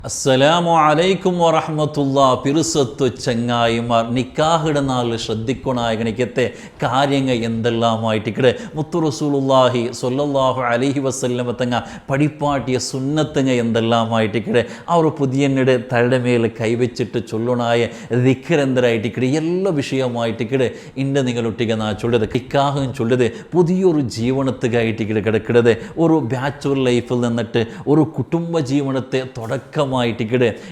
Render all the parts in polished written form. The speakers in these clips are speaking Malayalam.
അസ്സലാമു അലൈക്കും വറഹ്മത്തുള്ളാ. പിറുസത്തു ചങ്ങായിമാർ നിക്കാഹിടെ നാളിൽ ശ്രദ്ധിക്കണായ ഗണിക്കത്തെ കാര്യങ്ങൾ എന്തെല്ലാമായിട്ടിക്കടെ മുത്തു റസൂലുള്ളാഹി സ്വല്ലല്ലാഹു അലൈഹി വസല്ലമ തങ്ങ പഠിപ്പാട്ടിയ സുന്നത്തങ്ങ എന്തെല്ലാമായിട്ടിക്കടെ അവർ പുതിയന്നിടെ തലയുടെ മേൽ കൈവച്ചിട്ട് ചൊല്ലണായ ദിക്റെന്തരായിട്ടിക്കടെ എല്ലാ വിഷയമായിട്ടിക്കടെ ഇണ്ട് നിങ്ങളൊട്ടിക നാ ചൊല്ലത് നിക്കാഹും ചൊല്ലത് പുതിയൊരു ജീവനത്തുകായിട്ടിക്കടെ കിടക്കിടത് ഒരു ബാച്ചുലർ ലൈഫിൽ നിന്നിട്ട് ഒരു കുടുംബ ജീവനത്തെ തുടക്കം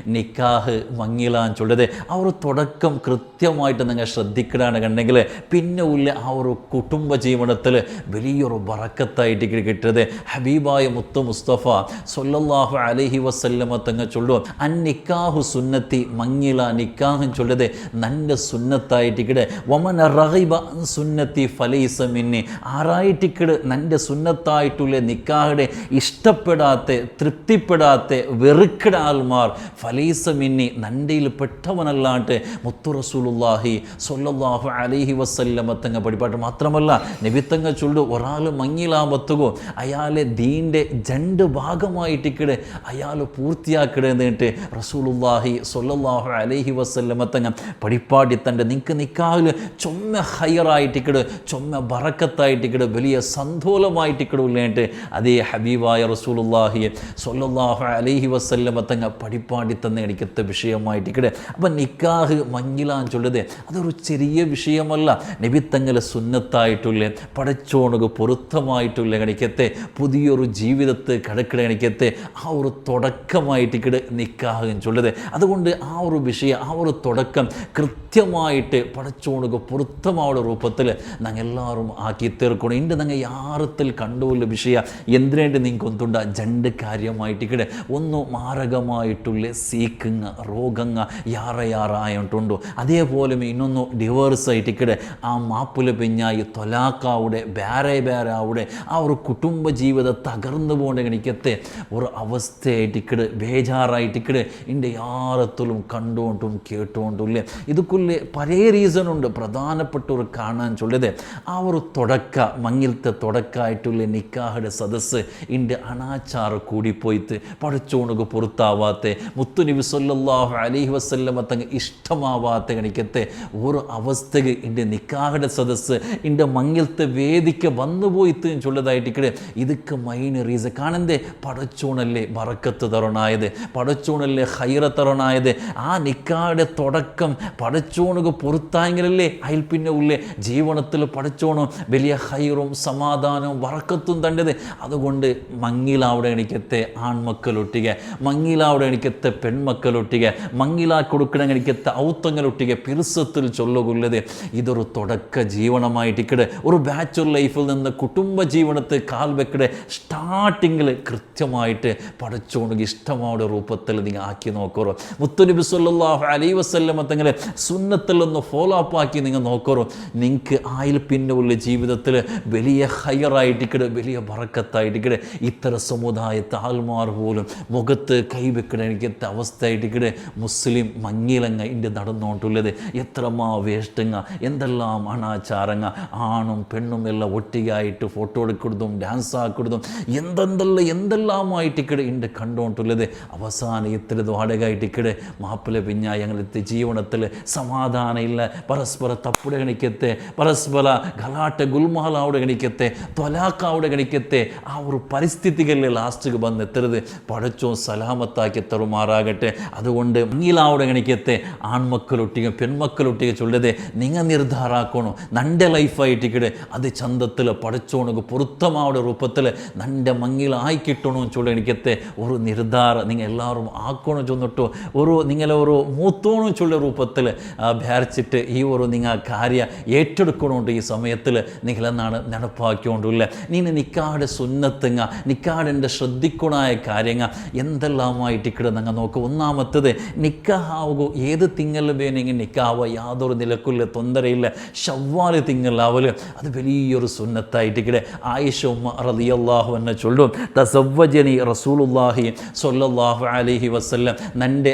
നിക്കാഹ് മങ്ങിലാൻ ചൊല്ലത് ആ ഒരു തുടക്കം കൃത്യമായിട്ട് നിങ്ങൾ ശ്രദ്ധിക്കലാണ് കണ്ടെങ്കിൽ പിന്നെ ഉള്ള ആ ഒരു കുടുംബ ജീവനത്തിൽ വലിയൊരു ബറക്കത്തായിട്ട് കിട്ടിയത് ഹബീബായ മുത്തു മുസ്തഫ സ്വല്ലല്ലാഹു അലൈഹി വസല്ലമ തങ്ങൾ ചൊല്ലു നിക്കാഹു സുന്നത്തി മങ്ങില നിക്കാഹും ചൊല്ലത് നൻ്റെ സുന്നത്തായിട്ടിക്കട് വമന റഗിബ സുന്നത്തി ഫലൈസ മിന്നി ആറായിട്ടിക്കട് നൻ്റെ സുന്നത്തായിട്ടുള്ള നിക്കാഹുടെ ഇഷ്ടപ്പെടാത്ത തൃപ്തിപ്പെടാത്ത വെറുക്കിട ആൾമാർ ഫലീസ മിന്നി നൻ്റെയിൽ പെട്ടവനല്ലാണ്ട് മുത്തു റസൂലുള്ളാഹി സ്വല്ലല്ലാഹു അലൈഹി വസല്ലമ തങ്ങ പഠിപ്പാട്ട് മാത്രമല്ല നബിത്തങ്ങ ചൊല്ലു ഒരാൾ മങ്ങിലാമത്തുകോ അയാളെ ദീൻ്റെ രണ്ട് ഭാഗമായിട്ടിക്കടെ അയാൾ പൂർത്തിയാക്കിടെ എന്നിട്ട് റസൂലുള്ളാഹി സ്വല്ലല്ലാഹു അലൈഹി വസല്ലമ തങ്ങ പഠിപ്പാടി തൻ്റെ നിക്ക് നിക്കാഹിൽ ചൊമ്മ ഹയറായിട്ടിക്കട് ചൊമ്മ ബറക്കത്തായിട്ടിക്കട് വലിയ സന്തോലമായിട്ടിക്കടും ഇല്ലേട്ട് അതേ ഹബീബായ റസൂലുള്ളാഹി സ്വല്ലല്ലാഹു അലൈഹി വസല്ലമ തങ്ങ പഠിപ്പാടി തന്നെ എനിക്കത്തെ വിഷയമായിട്ടിക്കടെ അപ്പം നിക്കാഹ് മഞ്ഞിലാൻ ചൊല്ലത് അതൊരു ചെറിയ വിഷയമല്ല നബിത്തങ്ങളെ സുന്നത്തായിട്ടുള്ള പടച്ചോണുക പൊരുത്തമായിട്ടുള്ള കണിക്കത്തെ പുതിയൊരു ജീവിതത്തെ കടക്കിട കണിക്കത്തെ ആ ഒരു തുടക്കമായിട്ടിക്കടെ നിക്കാഹ് ചൊല്ലത് അതുകൊണ്ട് ആ ഒരു വിഷയം ആ ഒരു തുടക്കം കൃത്യമായിട്ട് പടച്ചോണുക പൊരുത്തമാവുള്ള രൂപത്തിൽ ഞങ്ങൾ എല്ലാവരും ആക്കി തീർക്കണം ഇണ്ട് ഞങ്ങൾ യാറത്തിൽ കണ്ടുള്ള വിഷയ എന്തിനായിട്ട് നിങ്ങൾക്ക് ഒന്നുണ്ട രണ്ട് കാര്യമായിട്ടിക്കടെ ഒന്ന് മാരകമായിട്ടുള്ള സീക്കുങ്ങ രോഗങ്ങ യാറയാറായിട്ടുണ്ടോ അതേപോലെ ഇന്നൊന്നു ഡിവേഴ്സ് ആയിട്ടിക്കടെ ആ മാപ്പുല പിഞ്ഞായി തൊലാക്കാവുടെ ബേരാവുടെ ആ ഒരു കുടുംബ ജീവിതം തകർന്നു പോകേണ്ട എനിക്കത്തെ ഒരു അവസ്ഥയായിട്ടിക്കട് ബേജാറായിട്ടിക്കട് എൻ്റെ യാറത്തിലും കണ്ടുകൊണ്ടും കേട്ടുകൊണ്ടുമില്ലേ ഇതൊക്കെ പല റീസണുണ്ട് പ്രധാനപ്പെട്ട ഒരു കാണാൻ ചൊല്ലത് ആ ഒരു തുടക്ക മങ്ങിലത്തെ തുടക്കമായിട്ടുള്ള നിക്കാഹുടെ സദസ്സ് എൻ്റെ അനാചാറ് കൂടിപ്പോയിട്ട് പഠിച്ചോണുക പൊറുത്താവാത്ത മുത്തുനബി സ്വല്ലല്ലാഹു അലൈഹി വസല്ലമ തങ്ങ ഇഷ്ടമാവാത്ത കണിക്കത്തെ ഒരു അവസ്ഥക്ക് എൻ്റെ നിക്കാഹുടെ സദസ്സ് എൻ്റെ മങ്ങിലത്തെ വേദിക്ക് വന്നുപോയിട്ട് ചൊല്ലതായിട്ടിക്കടെ ഇതൊക്കെ മെയിൻ റീസൺ കാണന്തേ പടച്ചോണല്ലേ ബറക്കത്ത് തറണായത് പടച്ചോണല്ലേ ഹൈറ തറണായത് ആ നിക്കാഹുടെ തുടക്കം പടച്ചോണുക പൊറുത്തായെങ്കിലല്ലേ അതിൽ പിന്നെ ഉള്ളേ ജീവനത്തിൽ പടച്ചോണും വലിയ ഹൈറും സമാധാനവും ബറക്കത്തും തണ്ടത് അതുകൊണ്ട് മങ്ങിലാവിടെ എനിക്കത്തെ ആൺമക്കളൊട്ടിക മങ്ങിലാവിടെ എനിക്കത്തെ പെൺമക്കളൊട്ടിക മങ്ങിലാ കൊടുക്കണ എനിക്കത്തെ ഔത്തങ്ങളൊട്ടിക പിറുസത്തിൽ ചൊല്ലുകൊള്ളത് ഇതൊരു തുടക്ക ജീവനമായിട്ടിക്കടെ ഒരു ബാച്ചുലർ ലൈഫിൽ നിന്ന് കുടുംബ ജീവനത്തെ കാൽ വെക്കടെ സ്റ്റാർട്ടിങ്ങിൽ കൃത്യമായിട്ട് പടച്ചോണുക ഇഷ്ടമാവുന്ന രൂപത്തിൽ നിങ്ങൾ ആക്കി നോക്കറോ മുത്തുനബി സ്വല്ലല്ലാഹു അലൈഹി വസല്ലമ തങ്ങളെ സുന്നത്തിൽ ഒന്ന് ഫോളോ അപ്പ് ആക്കി നിങ്ങൾ നോക്കറോ നിങ്ങൾക്ക് ആയിൽ പിന്നെ ഉള്ള ജീവിതത്തിൽ വലിയ ഹയറായിട്ടിക്കടെ വലിയ ബറക്കത്തായിട്ടിക്കടെ ഇത്തരം സമുദായത്തെ ആൾമാർ പോലും മുഖത്ത് കൈവെക്കണ എനിക്കത്തെ അവസ്ഥയായിട്ടിക്കടെ മുസ്ലിം മങ്ങിലങ്ങ ഇൻ്റെ നടന്നുകൊണ്ടുള്ളത് എത്രമാ വേഷ്ടങ്ങ എന്തെല്ലാം അനാചാരങ്ങ ആണും പെണ്ണും എല്ലാം ഒട്ടിയായിട്ട് ഫോട്ടോ എടുക്കുന്നതും ഡാൻസ് ആക്കുന്നതും എന്തെല്ലാമായിട്ടിക്കടെ ഇണ്ട് കണ്ടുകൊണ്ടുള്ളത് അവസാനം ഇത്തരത് വാടകയായിട്ടിക്കടെ മാപ്പിള പിഞ്ഞായങ്ങളത്തെ ജീവനത്തിൽ സമാധാനം ഇല്ല പരസ്പര തപ്പുടെ ഗണിക്കത്തെ പരസ്പര ഗലാട്ട ഗുൽമാലാവുടെ ഗണിക്കത്തെ തൊലാക്കാവുടെ ഗണിക്കത്തെ ആ ഒരു പരിസ്ഥിതികളിൽ ലാസ്റ്റിക്ക് വന്ന് എത്തരുത് പടച്ചോ സലാമത്താക്കി തരുമാറാകട്ടെ അതുകൊണ്ട് മങ്ങിലാവുടെ ഗണിക്കത്തെ ആൺമക്കളൊട്ടിക പെൺമക്കളൊട്ടിക ചൊല്ലത് നിങ്ങൾ നിർദ്ധാരാക്കണോ നൻ്റെ ലൈഫായിട്ടിക്കടെ അത് ചന്തത്തിൽ പടച്ചോണക്ക് പൊരുത്തമാവുടെ രൂപത്തിൽ നൻ്റെ മങ്ങിലായി കിട്ടണോ ചൊല്ല എനിക്കത്തെ ഒരു നിർദ്ധാര നിങ്ങൾ എല്ലാവരും ആക്കണോ ചൊന്നിട്ടോ ഒരു നിങ്ങളെ ഒരു മൂത്തോണോ ചൊല്ല രൂപത്തിൽ ഭേരിച്ചിട്ട് ഈ ഒരു നിങ്ങൾ കാര്യ ഏറ്റെടുക്കണോണ്ട് ഈ സമയത്തിൽ നിങ്ങളെന്നാണ് നടപ്പാക്കിക്കൊണ്ടില്ല നീ നിക്കാടെ സുന്നത്തുങ്ങ നിക്കാടിൻ്റെ ശ്രദ്ധിക്കണായ കാര്യങ്ങൾ എന്തെല്ലാമായിട്ടിക്കടെ നിങ്ങൾ നോക്കുക ഒന്നാമത്തത് നിക്കാഹാവുക ഏത് തിങ്ങലും വേണമെങ്കിൽ നിക്കാവുക യാതൊരു നിലക്കുള്ള തൊന്തരയില്ല ഷവ്വാല് തിങ്ങലാവല് അത് വലിയൊരു സുന്നത്തായിട്ടിക്കടെ ആയിഷ ഉമ്മ റളിയല്ലാഹു അൻഹ ചൊല്ലും തസവ്വജനി റസൂലുള്ളാഹി സ്വല്ലല്ലാഹു അലൈഹി വസല്ലം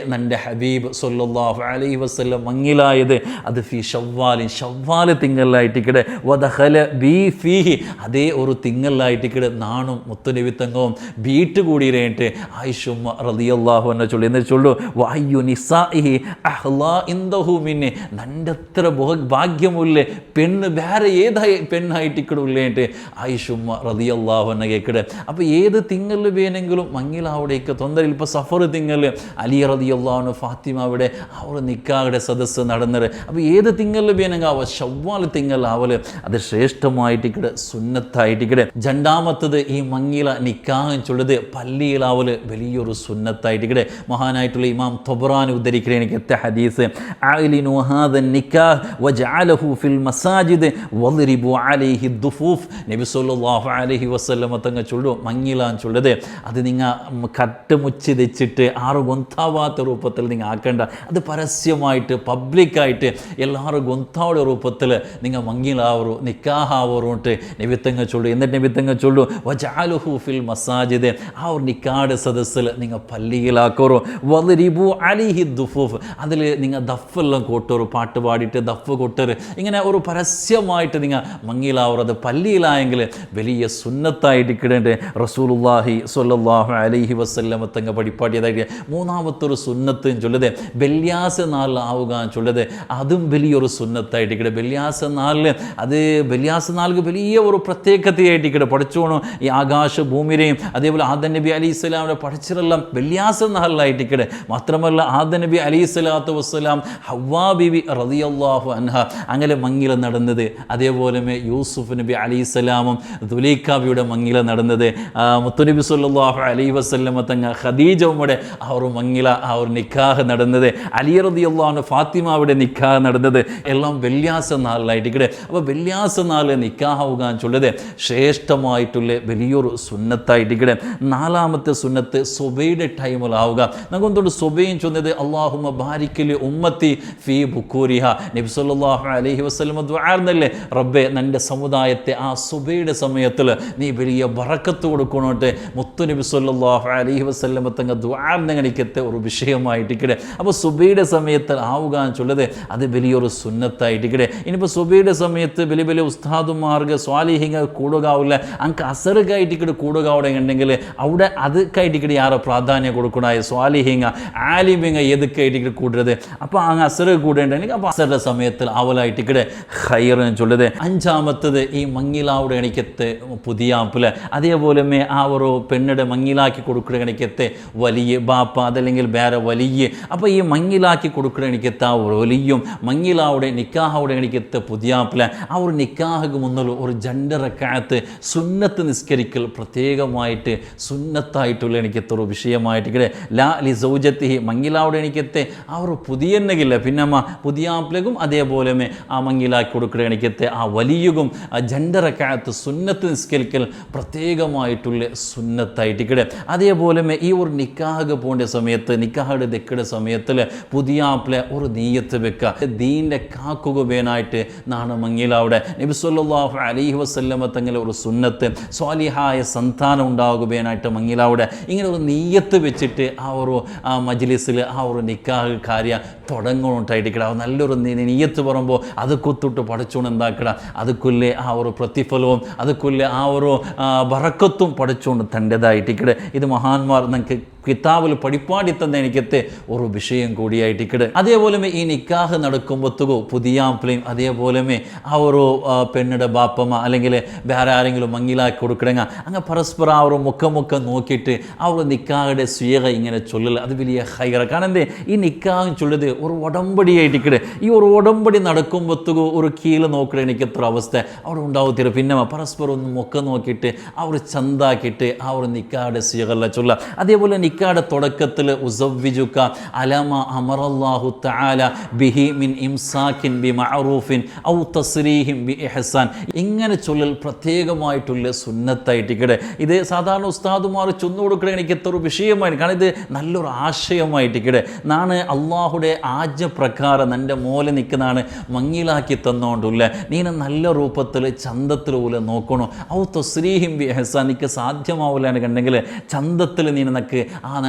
നൻ്റെ ഹബീബ് സ്വല്ലല്ലാഹു അലൈഹി വസല്ലം മങ്ങിലായത് അത് ഫി ഷവ്വാല് തിങ്ങലായിട്ടിക്കടെ വദഖല ബി ഫീഹി അതേ ഒരു തിങ്ങലായിട്ടിക്കടെ നാണും മുത്തുനബി തങ്ങവും ബീട്ട് കൂടിയിട്ട് ആയിഷ ഉമ്മ റളിയല്ലാഹു റളിയല്ലാഹു അൻഹ ചൊല്ലു എന്നിട്ട് ചൊല്ലു വഅയ്യു നിസാഇഹി അഹ്ലാ ഇൻദഹു മിന്നി നൻ്റെ അത്ര ഭാഗ്യമുള്ള പെണ്ണ് വേറെ ഏതായി പെണ്ണായിട്ട് ഇക്കടുള്ളേട്ട് ആയിഷുമ്മ റളിയല്ലാഹു അൻഹ കേൾക്കടെ. അപ്പോൾ ഏത് തിങ്കളിൽ വേണമെങ്കിലും മങ്ങിലാവിടേക്ക് തൊന്തരിൽ ഇപ്പോൾ സഫർ തിങ്കളിൽ അലി റളിയല്ലാഹു അൻഹു ഫാത്തിമ അവിടെ അവർ നിക്കാഹുടെ സദസ്സ് നടന്നത്. അപ്പോൾ ഏത് തിങ്കളിൽ വേണമെങ്കിൽ ആവ ശവ്വാൽ തിങ്കൾ ആവല് അത് ശ്രേഷ്ഠമായിട്ടിക്കടെ സുന്നത്തായിട്ടിക്കടെ. രണ്ടാമത്തത് ഈ മങ്ങില നിക്കാഹ് ചൊല്ലത് പള്ളിയിലാവല് വലിയൊരു സുന്നത്തായിട്ടിക്കടെ. മഹാനായിട്ടുള്ള ഇമാം തൊബ്രാനി ഉദ്ധരിക്കണേ എനിക്ക് എത്ത ഹദീസ് അഅ്ലിനു ഹാദൻ നിക്കാഹ് വജഅലഹു ഫിൽ മസാജിദ് വദ്രിബു അലൈഹി ദുഫൂഫ്. നബി സല്ലല്ലാഹു അലൈഹി വസല്ലം തങ്ങൾ ചൊല്ലു മങ്ങിലാൻ ചൊല്ലത് അത് നിങ്ങൾ കട്ടുമുച്ച് വെച്ചിട്ട് ആറ് ഗൊന്താവാത്ത രൂപത്തിൽ നിങ്ങൾ ആക്കേണ്ട. അത് പരസ്യമായിട്ട് പബ്ലിക്കായിട്ട് എല്ലാവരും ഗൊന്താവുടെ രൂപത്തിൽ നിങ്ങൾ മങ്ങിലാവറു നിക്കാഹാവറുണ്ട് നബിത്തങ്ങ ചൊല്ലു. എന്നിട്ട് നബിത്തങ്ങ ചൊല്ലു വജഅലഹു ഫിൽ മസാജിദ് ആ ഒരു നിക്കാഹ് സദസ്സിൽ നിങ്ങൾ പള്ളിയിലാക്കോറു വദ്രിബു അലൈഹി ദുഫൂഫ് അതിൽ നിങ്ങൾ ദഫെല്ലാം കൊട്ടോറു പാട്ട് പാടിയിട്ട് ദഫ് കൊട്ടറ് ഇങ്ങനെ ഒരു പരസ്യമായിട്ട് നിങ്ങൾ മങ്ങിലാവറു. അത് പള്ളിയിലായെങ്കിൽ വലിയ സുന്നത്തായിട്ട് കിടേണ്ട റസൂലുള്ളാഹി സ്വല്ലല്ലാഹു അലൈഹി വസല്ലം തങ്ങ പഠിപ്പാട്ടിയതായിട്ട്. മൂന്നാമത്തൊരു സുന്നത്ത് ചൊല്ലത് വെള്ളിയാഴ്ച നാളിലാവുക ചൊല്ലത് അതും വലിയൊരു സുന്നത്തായിട്ട് കിട. വെള്ളിയാഴ്ച നാളിൽ അത് വെള്ളിയാഴ്ച നാൾക്ക് വലിയ ഒരു പ്രത്യേകതയായിട്ട് കിട. പഠിച്ചോണം ഈ ആകാശ ഭൂമിരെയും അതേപോലെ ആദം നബി അലൈഹി സ്വലാമിനെ പഠിച്ചതെല്ലാം വെള്ളിയാഴ്ച നാളിലായിട്ട് കിട. മാത്രമല്ല ആദം നബി അലൈഹി സ്വലാത്തു വസ്സലാം ഹവ്വാ ബിബി റളിയല്ലാഹു അൻഹ അങ്ങനെ മങ്ങില നടന്നത്. അതേപോലെ യൂസുഫ് നബി അലൈഹി സ്വലാമും ദുലൈഖാബിയുടെ മങ്ങില നടന്നത്. മുത്തുനബി സല്ലല്ലാഹു അലൈഹി വസല്ലം തങ്ങ ഖദീജയുടെ ആ ഒരു മങ്ങില ആ ഒരു നിക്കാഹ് നടന്നത്. അലി റളിയല്ലാഹു അൻഹു ഫാത്തിമയുടെ നിക്കാഹ് നടന്നത് എല്ലാം വെള്ളിയാഴ്ച നാളിലായിട്ട് കിട. അപ്പോൾ വെള്ളിയാഴ്ച നാളിൽ നിക്കാഹാവുക ചൊല്ലത് ശ്രേഷ്ഠമായിട്ടുള്ള വലിയൊരു സുന്നത്തായിട്ട് കിട. നാലാമത്തെ സുന്നത്ത് സുബൈയുടെ ടൈമിലാവുക. നമുക്കൊന്നുകൊണ്ട് സുബൈയും ചൊന്നത് അല്ലാഹുമ്മ ബാരിക് ലി ഉമ്മത്തി ഫീ ബുക്കൂരിഹ. നബി സല്ലല്ലാഹു അലൈഹി വസല്ലം ദുആർന്നല്ലേ റബ്ബേ എൻ്റെ സമുദായത്തെ ആ സുബൈയുടെ സമയത്തിൽ നീ വലിയ ബറക്കത്ത് കൊടുക്കണോട്ട് മുത്തു നബി സല്ലല്ലാഹു അലൈഹി വസല്ലം തങ്ങ ദുആർന്നെനിക്കത്തെ ഒരു വിഷയമായിട്ട് കിട. അപ്പോൾ സുബൈയുടെ സമയത്ത് ആവുക ചൊല്ലത് അത് വലിയൊരു സുന്നത്തായിട്ട് കിട. ഇനിയിപ്പോൾ സുബൈയുടെ സമയത്ത് വലിയ വലിയ ഉസ്താദുമാർക്ക് സ്വാലിഹിങ്ങ കൂടുകാവില്ല അങ്ക് അസറുകായിട്ട് കൂടുകാവിടെ ഉണ്ടെങ്കിൽ അവിടെ അത് കയറ്റിക്കിട്ട് യാറെ പ്രാധാന്യം കൊടുക്കണായ സ്വാലിഹിങ്ങ ആലിമിങ്ങ എതുക്കായിട്ട് കൂടരുത്. അപ്പോൾ അങ്ങ് അസറ് കൂടേണ്ടെങ്കിൽ അപ്പോൾ അസറുടെ സമയത്തിൽ അവലായിട്ട് കിട ഹൈറെന്ന് ചൊല്ലത്. അഞ്ചാമത്തത് ഈ മങ്ങിലാവുടെ എണിക്കത്ത് പുതിയാപ്പില് അതേപോലെ ആ ഒരു പെണ്ണിടെ മങ്ങിലാക്കി കൊടുക്കുന്ന എണിക്കത്തെ വലിയ ബാപ്പ അതല്ലെങ്കിൽ വേറെ വലിയ. അപ്പോൾ ഈ മങ്ങിലാക്കി കൊടുക്കുന്ന എണിക്കത്ത് ആ വലിയും മങ്ങിലാവുടെ നിക്കാഹുടെ എണിക്കത്തെ പുതിയാപ്പില ആ ഒരു നിക്കാഹ് മുന്നിൽ ഒരു 2 റക്അത്ത് സുന്നത്ത് നിസ്കരിക്കൽ പ്രത്യേകമായിട്ട് സുന്നത്തായിട്ടുള്ള എനിക്കത്തൊരു വിഷയമായിട്ട് കിട. ലാ ലി സൗജത്തിഹി മങ്ങിലാവുടെ എനിക്കത്തെ ആ ഒരു പുതിയെന്നകില്ല പിന്നെ പുതിയാപ്പിലകും അതേപോലെ ആ മങ്ങിലാക്കി കൊടുക്കുന്ന എനിക്കത്തെ ആ വലിയുകും 2 റക്അത്ത് സുന്നത്ത് നിസ്കരിക്കൽ പ്രത്യേകമായിട്ടുള്ള സുന്നത്തായിട്ട് കിട. അതേപോലെ ഈ ഒരു നിക്കാഹ് പോകേണ്ട സമയത്ത് നിക്കാഹുടെ ദെക്കയുടെ സമയത്തിൽ പുതിയാപ്പിലെ ഒരു നീയത്ത് വെക്കുക ദീൻ്റെ കാക്കുക വേനായിട്ട് നാണ് മങ്ങിലാവുടെ. നബി സല്ലല്ലാഹു അലൈഹി വസല്ലം തങ്ങളെ ഒരു സുന്നത്ത് സ്വാലിഹായ സന്താനം ഉണ്ടാകുവാനായിട്ട് മങ്ങിലാവുടെ ഇങ്ങനെ ഒരു നീയത്ത് വെച്ചിട്ട് ആ ഒരു മജ്ലിസിൽ ആ ഒരു നിക്കാഹ് കാര്യം തുടങ്ങുന്നുണ്ടായിട്ട് നല്ലൊരു നീയത്ത് പറയുമ്പോൾ അത് കുത്തിട്ട് പഠിച്ചുകൊണ്ട് എന്താക്കട അതുക്കൊല്ലേ ആ ഒരു പ്രതിഫലവും അതുക്കൊല്ലേ ആ ഒരു ബറക്കത്തും പഠിച്ചുകൊണ്ട് തൻ്റെതായിട്ട് ഇത് മഹാന്മാർ നമുക്ക് കിതാബിൽ പഠിപ്പാടി തന്നെ എനിക്കത്തെ ഒരു വിഷയം കൂടിയായിട്ട്. അതേപോലെ ഈ നിക്കാഹ് നടക്കുമ്പോഴത്തേക്കോ പുതിയാപ്പിളയും അതേപോലെ ആ ഒരു പെണ്ണിടെ ബാപ്പമ്മ അല്ലെങ്കിൽ വേറെ ആരെങ്കിലും മങ്ങിലാക്കി കൊടുക്കണമെങ്ക അങ്ങ് പരസ്പരം ആ ഒരു മുഖം നോക്കിയിട്ട് ആ ഒരു നിക്കാഹുടെ സ്വീക ഇങ്ങനെ ചൊല്ലൽ അത് വലിയ ഹൈറ. കാരണം എന്തേ ഈ നിക്കാഹ് ചൊല്ലത് ഒരു ഉടമ്പടിയായിട്ട് ഈ ഒരു ഉടമ്പടി നടക്കുമ്പോഴത്തേക്കോ ഒരു കീഴ് നോക്കണ എനിക്കത്ര അവസ്ഥ അവിടെ ഉണ്ടാവത്തില്ല. പിന്നെ പരസ്പരം ഒന്ന് മുഖം നോക്കിയിട്ട് ആ ഒരു ചന്താക്കിയിട്ട് ആ ഒരു നിക്കാഹുടെ സ്വീകല്ല ചൊല്ല. അതേപോലെ നിക്കാഹുടെ തുടക്കത്തിൽ ഉസവ്വിജുക അലമ അമറല്ലാഹു തആല ബിഹി മിൻ ഇംസാക്കിൻ ബിമഅറൂഫിൻ ഔ തസ്രീഹിൻ ബിഇഹ്സാൻ ഇങ്ങനെ ചൊല്ലൽ പ്രത്യേകമായിട്ടുള്ള സുന്നത്തായിട്ട് ഇത് സാധാരണ ഉസ്താദുമാർ ചൊന്നു കൊടുക്കണ എനിക്ക് എത്ര വിഷയമായിട്ട്. കാരണം ഇത് നല്ലൊരു ആശയമായിട്ട് നാണ് അള്ളാഹുടെ ആജ്ഞപ്രകാരം എൻ്റെ മോലെ നിൽക്കുന്നതാണ് മങ്ങിലാക്കി തന്നോണ്ടില്ല നീന നല്ല രൂപത്തിൽ ചന്തത്തിൽ പോലെ നോക്കണോ ഔ തസ്രീഹിം ബിഇഹ്സാൻ നിനക്ക് സാധ്യമാവില്ല കണ്ടെങ്കിൽ ചന്തത്തിൽ നീ നിനക്ക്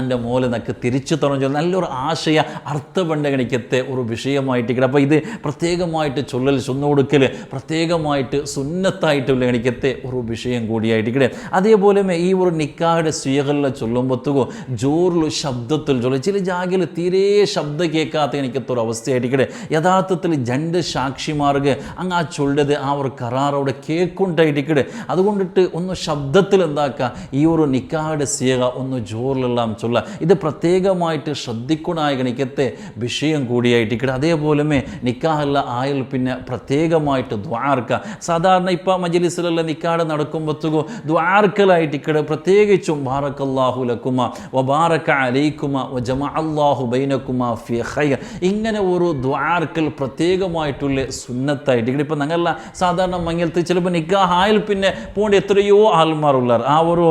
എൻ്റെ മോലെ നക്ക് തിരിച്ചു തരണം ചൊല്ല നല്ലൊരു ആശയ അർത്ഥപണ്ഡഗണിക്കത്തെ ഒരു വിഷയമായിട്ടിക്കട്ടെ. അപ്പോൾ ഇത് പ്രത്യേകമായിട്ട് ചൊല്ലൽ ചൊന്നു കൊടുക്കൽ പ്രത്യേകമായിട്ട് സുന്നത്തായിട്ടുള്ള ഗണിക്കത്തെ ഒരു വിഷയം കൂടിയായിട്ടിക്കട്ടെ. അതേപോലെ ഈ ഒരു നിക്കാഹുടെ സ്വീകളിലെ ചൊല്ലുമ്പോഴത്തേക്കോ ജോറിൽ ശബ്ദത്തിൽ ചൊല്ലും ചില ജാഗയിൽ തീരെ ശബ്ദം കേൾക്കാത്ത എനിക്കത്തൊരു അവസ്ഥയായിട്ടിക്കട്ടെ. യഥാർത്ഥത്തിൽ രണ്ട് സാക്ഷിമാർക്ക് അങ്ങ് ആ ചൊല്ലത് ആ ഒരു കരാറോടെ കേൾക്കുണ്ടായിട്ടിക്കട്ടെ. അതുകൊണ്ടിട്ട് ഒന്ന് ശബ്ദത്തിൽ എന്താക്കുക ഈ ഒരു നിക്കാഹുടെ സ്വീക ഒന്ന് ജോറിലെല്ലാം ചൊല്ല. ഇത് പ്രത്യേകമായിട്ട് ശ്രദ്ധിക്കണായ ഗണിക്കത്തെ വിഷയം കൂടിയായിട്ടിക്കട്ടെ. അതേപോലെ നിക്കാഹെല്ലാം ആയാൽ പിന്നെ പ്രത്യേകമായിട്ട് ദ്വാർക്ക. സാധാരണ ഇപ്പം മജ്ലിസിലുള്ള നിക്കാഹ് നടക്കുമ്പോഴത്തേക്കോ ദ്വാർക്കലായിട്ടിക്കട്ടെ. പ്രത്യേകിച്ചും ബാറക്കല്ലാഹു ലക്കുമ വബാറക അലൈക്കുമ വജമഅ അല്ലാഹു ബൈനക്കുമ ഫി ഖൈർ ഇങ്ങനെ ഒരു ദ്വാർക്കൽ പ്രത്യേകമായിട്ടുള്ള സുന്നത്തായിട്ട് ഇപ്പം ഞങ്ങളല്ല സാധാരണ മംഗലത്തിൽ ചിലപ്പോൾ നിക്കാഹ് ആയാൽ പിന്നെ പോകേണ്ട എത്രയോ ആൾമാരുള്ളവർ ആ ഒരു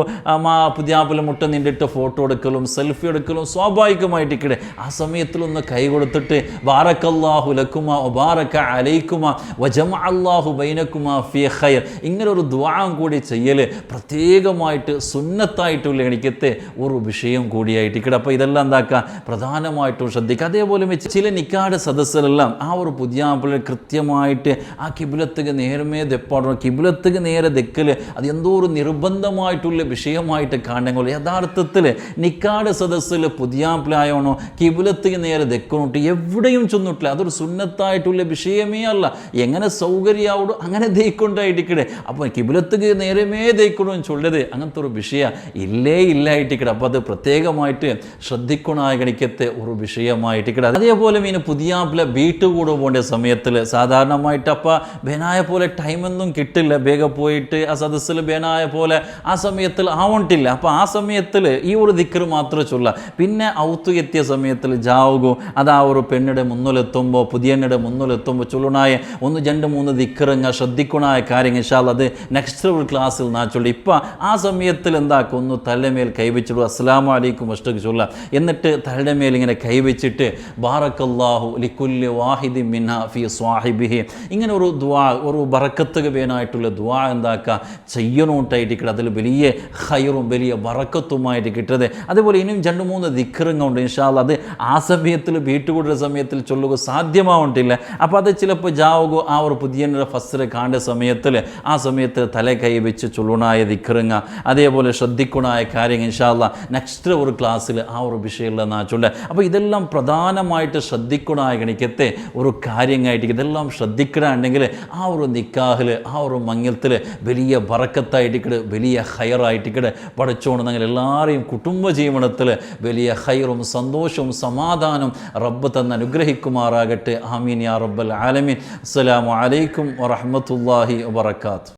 പുതിയാപ്പില മുട്ട നിന്നിട്ട് ഫോട്ടോ എടുക്കലും സെൽഫി എടുക്കലും സ്വാഭാവികമായിട്ടിക്കടെ ആ സമയത്തിലൊന്ന് കൈ കൊടുത്തിട്ട് ബാറക്കല്ലാഹു ലക്കുമ വബാറക അലൈക്കുമ വജമഅ അല്ലാഹു ബൈനക്കുമ ഫി ഖൈർ ഇങ്ങനെ ഒരു ദുആ കൂടി ചെയ്യൽ പ്രത്യേകമായിട്ട് സുന്നത്തായിട്ടുള്ള എനിക്കത്തെ ഒരു വിഷയം കൂടിയായിട്ടിക്കടെ. അപ്പോൾ ഇതെല്ലാം എന്താക്കുക പ്രധാനമായിട്ടും ശ്രദ്ധിക്കുക. അതേപോലെ ചില നിക്കാഹ് സദസ്സിലെല്ലാം ആ ഒരു പുതിയാപ്പിള കൃത്യമായിട്ട് ആ കിബിലത്തുക്ക് നേരമേ ദെപ്പാടണം കിബിലത്തുക്ക് നേരെ ദെക്കൽ അത് എന്തോ ഒരു നിർബന്ധമായിട്ടുള്ള വിഷയമായിട്ട് കാണുമ്പോൾ യഥാർത്ഥത്തിൽ നിക്കാഹ് സദസ്സിൽ പുതിയാപ്പിളായോണോ കിബിലത്തുക്ക് നേരെ ദെക്കണോട്ട് എവിടെയും ചെന്നിട്ടില്ല. അതൊരു സുന്നത്തായിട്ടുള്ള വിഷയമേ അല്ല. എങ്ങനെ സൗകര്യമാവോ അങ്ങനെ ദയിക്കൊണ്ടായിട്ടിക്കടെ. അപ്പോൾ കിബിലത്തുക്ക് നേരമേ ദയിക്കണമെന്ന് ചൊല്ലത് അങ്ങനത്തെ ഒരു വിഷയം ഇല്ലായിട്ടിക്കടെ. അപ്പോൾ അത് പ്രത്യേകമായിട്ട് ശ്രദ്ധിക്കണായ ഗണിക്കത്തെ ഒരു വിഷയമായിട്ടിക്കടെ. അതേപോലെ പുതിയാപ്പിള വീട്ടുകൂടെ പോകേണ്ട സമയത്തിൽ സാധാരണമായിട്ട് അപ്പം ബേനായ പോലെ ടൈമൊന്നും കിട്ടില്ല. വേഗം പോയിട്ട് ആ സദസ്സിൽ ബേനായ പോലെ ആ സമയത്തിൽ ആവണ്ടില്ല. അപ്പോൾ ആ സമയത്തിൽ ഈ ഒരു ദിക്റ് മാത്രമേ ചൊല്ല. പിന്നെ ഔത്തു എത്തിയ സമയത്തിൽ ജാവുകോ അത് ആ ഒരു പെണ്ണിടെ മുന്നിലെത്തുമ്പോൾ പുതിയണ്ണിടെ മുന്നിലെത്തുമ്പോൾ ചൊല്ലണായ 1 2 3 ദിക്റങ്ങ ശ്രദ്ധിക്കണായ കാര്യങ്ങൾ ഇൻഷാല്ലാ അത് നെക്സ്റ്റ് ഒരു ക്ലാസ്സിൽ നാ ചൊല്ലി. ഇപ്പം ആ സമയത്തിൽ എന്താക്കും ഒന്ന് തലമേൽ കൈവച്ചിടുക അസ്സലാമു അലൈക്കും അഷ്ടക്ക് ചൊല്ല. എന്നിട്ട് തലയുടെ മേൽ ഇങ്ങനെ കൈവച്ചിട്ട് ബാറക്കല്ലാഹു ലിക്കുല്ലി വാഹിദി മിൻഹ ഫി സ്വാഹിബിഹി ഇങ്ങനെ ഒരു ദുആ ഒരു ബറക്കത്തുക വേനായിട്ടുള്ള ദുആ എന്താക്കുക ചെയ്യണോട്ടായിട്ട് അതിൽ വലിയ ഖൈറും വലിയ ബറക്കത്തുമായിട്ട് കിട്ടത്. അതേപോലെ ഇനിയും 2 3 ദിക്റുണ്ട് ഇൻഷാല്ലാ അത് ആ സമയത്തിൽ വീട്ടുകൂടുന്ന സമയത്തിൽ ചൊല്ലുക സാധ്യമാവണ്ടില്ല. അപ്പോൾ അത് ചിലപ്പോൾ ജാവുക ആ ഒരു പുതിയ ഫസ്റ്റിൽ കാണേണ്ട സമയത്തിൽ ആ സമയത്ത് തല കൈ വെച്ച് ചൊല്ലണായ ദിക്റുങ്ങ അതേപോലെ ശ്രദ്ധിക്കണായ കാര്യങ്ങൾ ഇൻഷാല്ലാ നെക്സ്റ്റ് ഒരു ക്ലാസ്സിൽ ആ ഒരു വിഷയമുള്ള നാ ചൊല്ല. അപ്പോൾ ഇതെല്ലാം പ്രധാനമായിട്ട് ശ്രദ്ധിക്കണായ ഗണിക്കത്തെ ഒരു കാര്യമായിട്ട് ഇതെല്ലാം ശ്രദ്ധിക്കണമെങ്കിൽ ആ ഒരു നിക്കാഹിൽ ആ ഒരു മംഗലത്തിൽ വലിയ ബറക്കത്തായിട്ടിക്കട് വലിയ ഹയറായിട്ടിക്കട് പഠിച്ചോണ്ട് ഞങ്ങൾ എല്ലാവരെയും കുടുംബ ജീവിതത്തിൽ വലിയ ഹൈറും സന്തോഷവും സമാധാനം റബ്ബ് തന്ന് അനുഗ്രഹിക്കുമാറാകട്ടെ. ആമീൻ യാ റബ്ബൽ ആലമീൻ. അസ്സലാമു അലൈക്കും വറഹ്മത്തുള്ളാഹി വബറകാതുഹു.